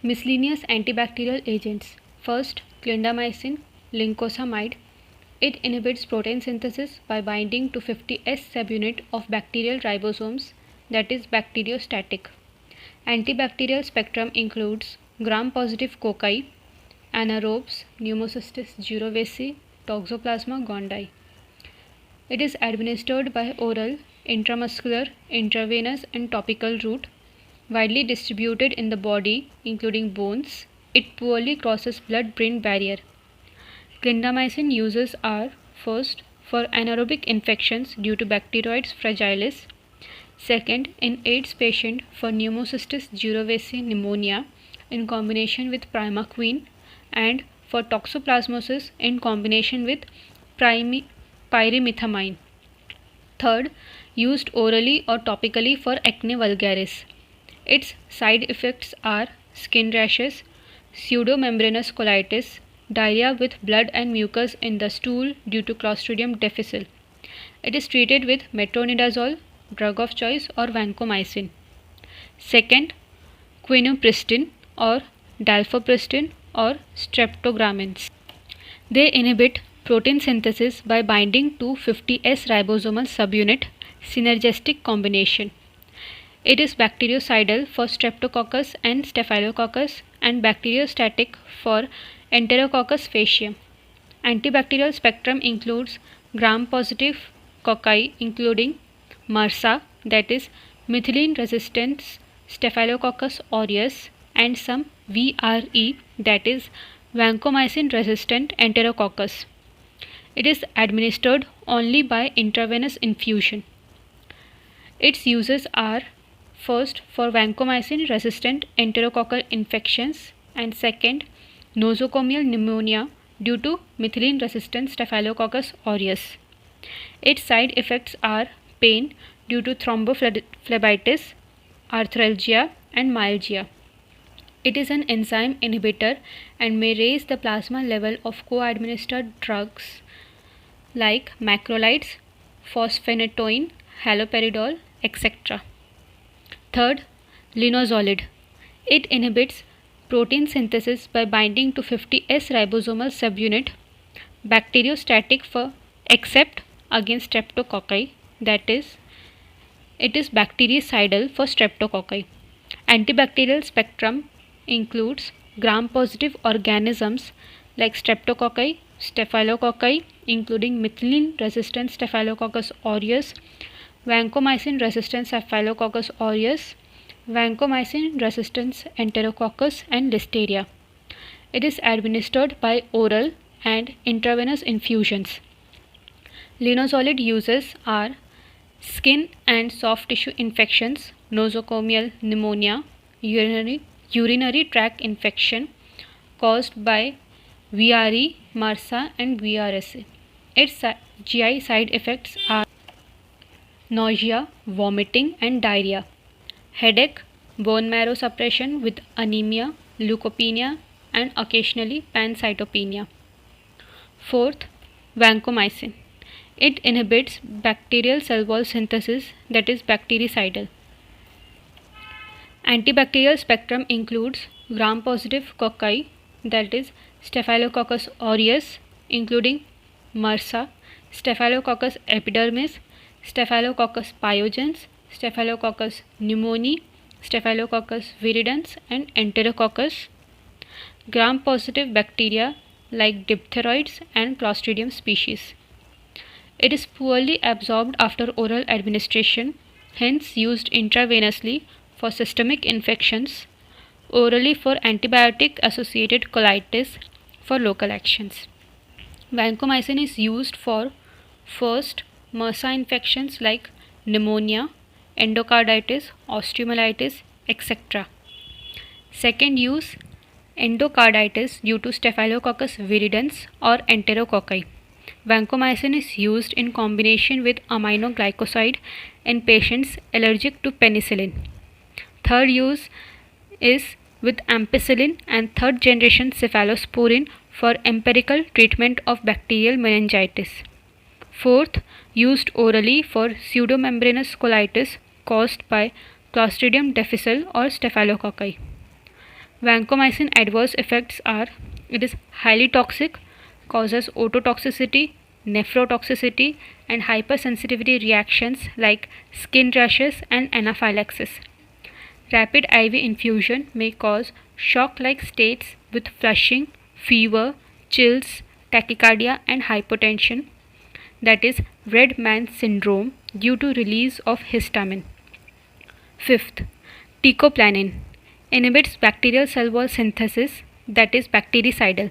Miscellaneous antibacterial agents. First, clindamycin, lincosamide. It inhibits protein synthesis by binding to 50S subunit of bacterial ribosomes, that is bacteriostatic. Antibacterial spectrum includes gram-positive cocci, anaerobes, Pneumocystis jirovecii, Toxoplasma gondii. It is administered by oral, intramuscular, intravenous and topical route, widely distributed in the body including bones. It poorly crosses blood-brain barrier. Clindamycin uses are first for anaerobic infections due to Bacteroides fragilis, second in AIDS patient for Pneumocystis jirovecii pneumonia in combination with primaquine, and for toxoplasmosis in combination with pyrimethamine. Third, used orally or topically for acne vulgaris. Its side effects are skin rashes, pseudomembranous colitis, diarrhea with blood and mucus in the stool due to Clostridium difficile. It is treated with metronidazole, drug of choice, or vancomycin. Second, quinupristin or dalfopristin or streptogramins. They inhibit protein synthesis by binding to 50S ribosomal subunit synergistic combination. It is bactericidal for Streptococcus and Staphylococcus and bacteriostatic for Enterococcus faecium. Antibacterial spectrum includes gram-positive cocci including MRSA, that is methicillin resistant Staphylococcus aureus, and some VRE, that is vancomycin resistant Enterococcus. It is administered only by intravenous infusion. Its uses are first for vancomycin resistant enterococcal infections, and second nosocomial pneumonia due to methicillin resistant Staphylococcus aureus. Its side effects are pain due to thrombophlebitis, arthralgia and myalgia. It is an enzyme inhibitor and may raise the plasma level of co-administered drugs like macrolides, fosphenytoin, haloperidol, etc. Third, linezolid. It inhibits protein synthesis by binding to 50S ribosomal subunit, bacteriostatic for except against streptococci, that is, it is bactericidal for streptococci. Antibacterial spectrum includes gram-positive organisms like streptococci, staphylococci including methicillin-resistant Staphylococcus aureus, vancomycin-resistant Staphylococcus aureus, vancomycin-resistant Enterococcus, and Listeria. It is administered by oral and intravenous infusions. Linezolid uses are skin and soft tissue infections, nosocomial pneumonia, urinary tract infection caused by VRE, MRSA, and VRSA. Its GI side effects are nausea, vomiting, and diarrhea, headache, bone marrow suppression with anemia, leukopenia, and occasionally pancytopenia. Fourth, vancomycin. It inhibits bacterial cell wall synthesis, that is bactericidal. Antibacterial spectrum includes gram-positive cocci, that is Staphylococcus aureus, including MRSA, Staphylococcus epidermis, Staphylococcus pyogenes, Staphylococcus pneumoniae, Staphylococcus viridans, and Enterococcus. Gram-positive bacteria like diphtheroids and Clostridium species. It is poorly absorbed after oral administration, hence used intravenously for systemic infections, orally for antibiotic-associated colitis for local actions. Vancomycin is used for first MRSA infections like pneumonia, endocarditis, osteomyelitis, etc. Second use, endocarditis due to Staphylococcus viridans or Enterococci. Vancomycin is used in combination with aminoglycoside in patients allergic to penicillin. Third use is with ampicillin and third generation cephalosporin for empirical treatment of bacterial meningitis. Fourth, used orally for pseudomembranous colitis caused by Clostridium difficile or Staphylococci. Vancomycin adverse effects are: it is highly toxic, causes ototoxicity, nephrotoxicity, and hypersensitivity reactions like skin rashes and anaphylaxis. Rapid IV infusion may cause shock-like states with flushing, fever, chills, tachycardia, and hypotension, that is red man syndrome, due to release of histamine. Fifth, teicoplanin inhibits bacterial cell wall synthesis, that is bactericidal.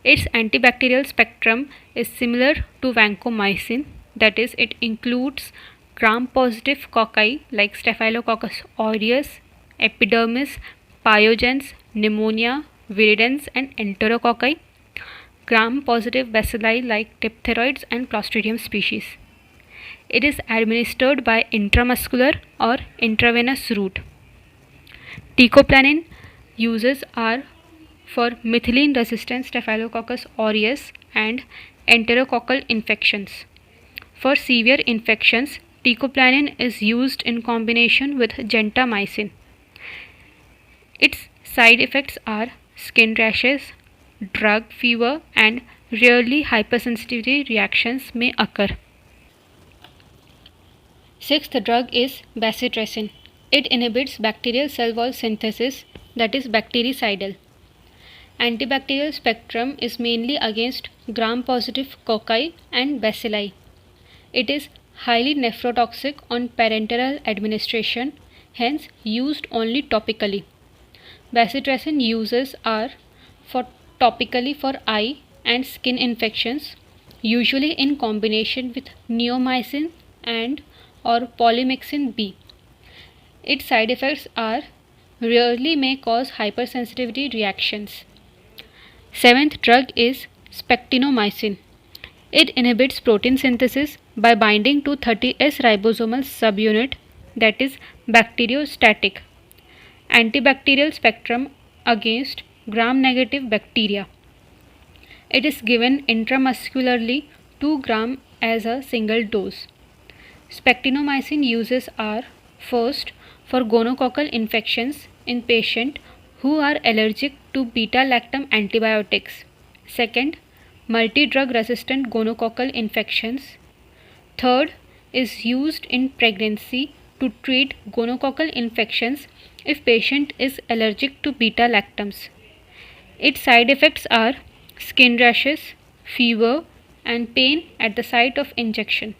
Its antibacterial spectrum is similar to vancomycin, that is it includes gram-positive cocci like Staphylococcus aureus, epidermis, pyogens, pneumonia, viridans, and enterococci, gram-positive bacilli like diphtheroids and Clostridium species. It is administered by intramuscular or intravenous route. Teicoplanin uses are for methicillin-resistant Staphylococcus aureus and enterococcal infections. For severe infections, teicoplanin is used in combination with gentamicin. Its side effects are skin rashes, drug fever, and rarely hypersensitivity reactions may occur. Sixth drug is bacitracin. It inhibits bacterial cell wall synthesis, that is bactericidal. Antibacterial spectrum is mainly against gram-positive cocci and bacilli. It is highly nephrotoxic on parenteral administration, hence used only topically. Bacitracin uses are for topically for eye and skin infections, usually in combination with neomycin and or polymyxin B. Its side effects are rarely may cause hypersensitivity reactions. Seventh drug is spectinomycin. It inhibits protein synthesis by binding to 30S ribosomal subunit, that is bacteriostatic. Antibacterial spectrum against gram-negative bacteria. It is given intramuscularly 2 gram as a single dose. Spectinomycin uses are: first, for gonococcal infections in patients who are allergic to beta-lactam antibiotics. Second, multi-drug resistant gonococcal infections. Third, is used in pregnancy to treat gonococcal infections if patient is allergic to beta-lactams. Its side effects are skin rashes, fever, and pain at the site of injection.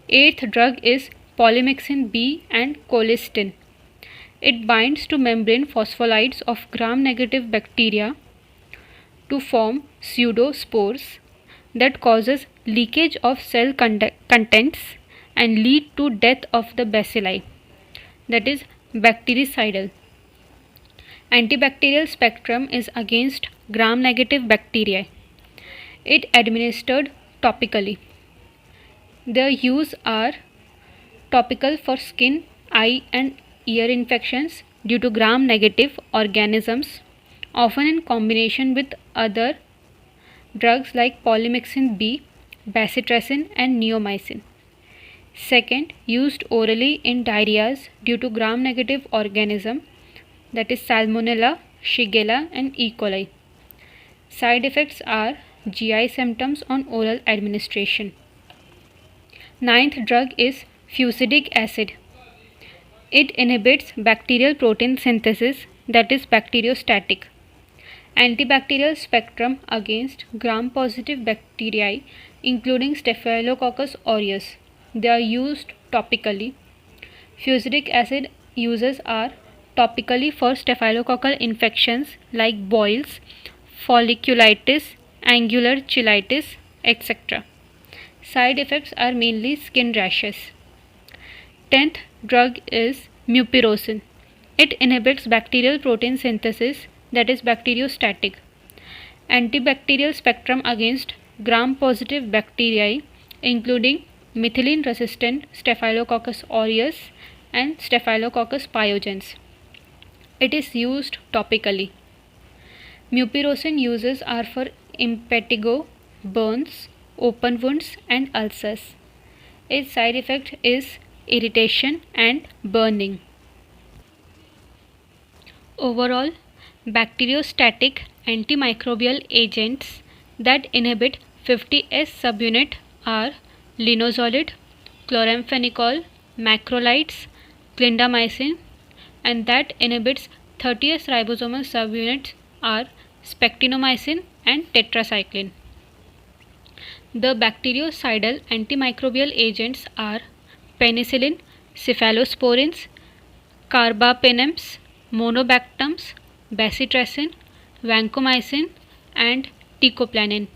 Eighth drug is polymyxin B and colistin. It binds to membrane phospholipids of gram-negative bacteria to form pseudospores that causes leakage of cell contents and lead to death of the bacilli, that is bactericidal. Antibacterial spectrum is against gram-negative bacteria. It administered topically. Their use are topical for skin, eye, and ear infections due to gram-negative organisms, often in combination with other drugs like polymyxin B, bacitracin, and neomycin. Second, used orally in diarrheas due to gram-negative organism, that is Salmonella, Shigella, and E. coli. Side effects are GI symptoms on oral administration. Ninth drug is fusidic acid. It inhibits bacterial protein synthesis, that is bacteriostatic. Antibacterial spectrum against gram-positive bacteria including Staphylococcus aureus. They are used topically. Fusidic acid uses are topically for staphylococcal infections like boils, folliculitis, angular cheilitis, etc. Side effects are mainly skin rashes. 10th drug is mupirocin. It inhibits bacterial protein synthesis, that is bacteriostatic. Antibacterial spectrum against gram-positive bacteria including methicillin-resistant Staphylococcus aureus and Staphylococcus pyogenes. It is used topically. Mupirocin uses are for impetigo, burns, open wounds, and ulcers. Its side effect is irritation and burning. Overall, bacteriostatic antimicrobial agents that inhibit 50S subunit are linezolid, chloramphenicol, macrolides, clindamycin, and that inhibits 30S ribosomal subunits are spectinomycin and tetracycline. The bactericidal antimicrobial agents are penicillin, cephalosporins, carbapenems, monobactams, bacitracin, vancomycin, and teicoplanin.